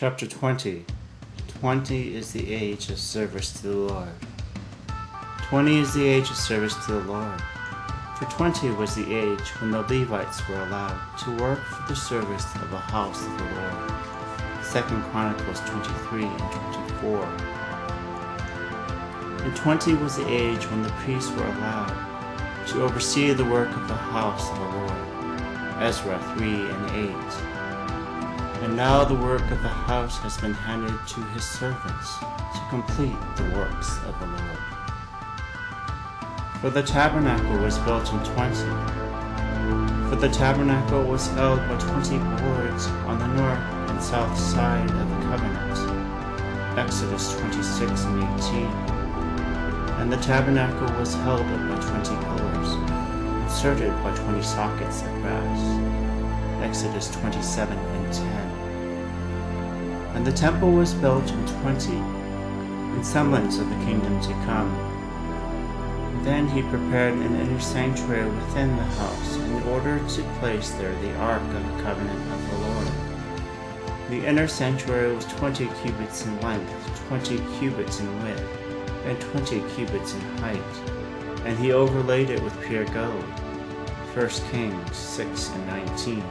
Chapter 20. 20 is the age of service to the Lord. 20 is the age of service to the Lord. For 20 was the age when the Levites were allowed to work for the service of the house of the Lord. 2 Chronicles 23 and 24. And 20 was the age when the priests were allowed to oversee the work of the house of the Lord. Ezra 3 and 8. And now the work of the house has been handed to his servants to complete the works of the Lord. For the tabernacle was built in 20. For the tabernacle was held by 20 boards on the north and south side of the covenant. Exodus 26 and 18. And the tabernacle was held up by 20 pillars, inserted by 20 sockets of brass. Exodus 27 and 10. And the temple was built in 20, in semblance of the kingdom to come. And then he prepared an inner sanctuary within the house in order to place there the ark of the covenant of the Lord. The inner sanctuary was 20 cubits in length, 20 cubits in width, and 20 cubits in height, and he overlaid it with pure gold. 1 Kings 6 and 19.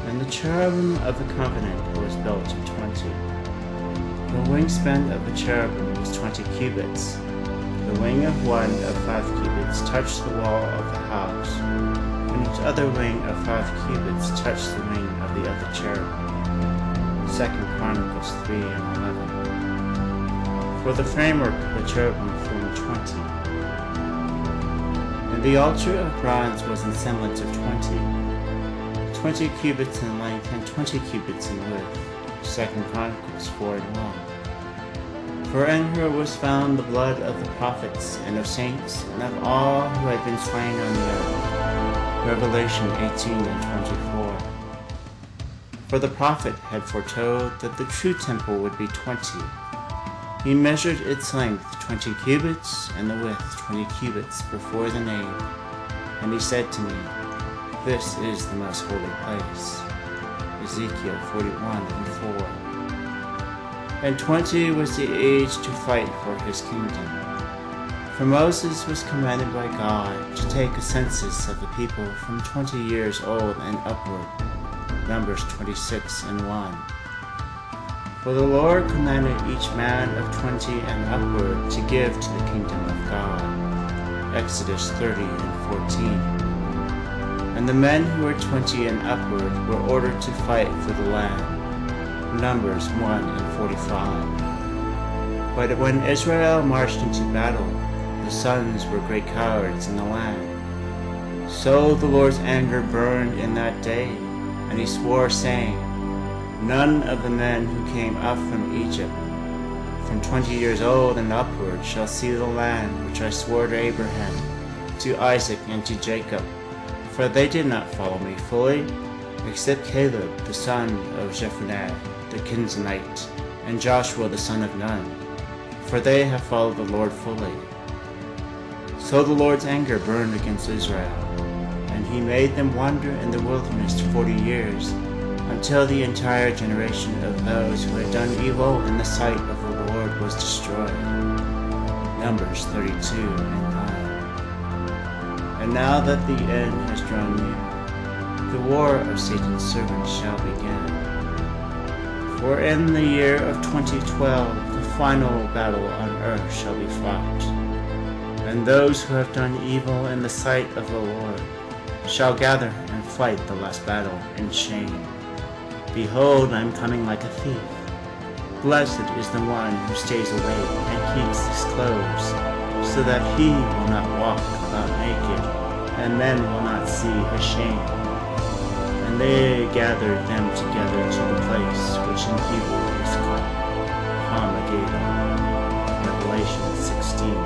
And the cherubim of the covenant was built in 20. The wingspan of the cherubim was 20 cubits. The wing of one of 5 cubits touched the wall of the house, and its other wing of 5 cubits touched the wing of the other cherubim. 2 Chronicles 3 and 11. For the framework of the cherubim formed 20. And the altar of bronze was in semblance of 20. 20 cubits in length and 20 cubits in width. 2 Chronicles 4 and 1. For in her was found the blood of the prophets and of saints and of all who had been slain on the earth. Revelation 18 and 24. For the prophet had foretold that the true temple would be 20. He measured its length 20 cubits and the width 20 cubits before the nave. And he said to me, "This is the most holy place." Ezekiel 41 and 4. And 20 was the age to fight for his kingdom. For Moses was commanded by God to take a census of the people from 20 years old and upward. Numbers 26 and 1. For the Lord commanded each man of 20 and upward to give to the kingdom of God. Exodus 30 and 14. And the men who were 20 and upward were ordered to fight for the land. Numbers 1 and 45. But when Israel marched into battle, the sons were great cowards in the land. So the Lord's anger burned in that day, and he swore, saying, "None of the men who came up from Egypt, from 20 years old and upward, shall see the land which I swore to Abraham, to Isaac, and to Jacob. For they did not follow me fully, except Caleb the son of Jephunneh the Kenizzite, and Joshua the son of Nun, for they have followed the Lord fully." So the Lord's anger burned against Israel, and he made them wander in the wilderness 40 years, until the entire generation of those who had done evil in the sight of the Lord was destroyed. Numbers 32 and 9. And now that the end has drawn near, the war of Satan's servants shall begin. For in the year of 2012 the final battle on earth shall be fought, and those who have done evil in the sight of the Lord shall gather and fight the last battle in shame. Behold, I am coming like a thief. Blessed is the one who stays awake and keeps his clothes, so that he will not walk about naked, and men will not see his shame. And they gathered them together to the place which in Hebrew is called Armageddon. Revelation 16.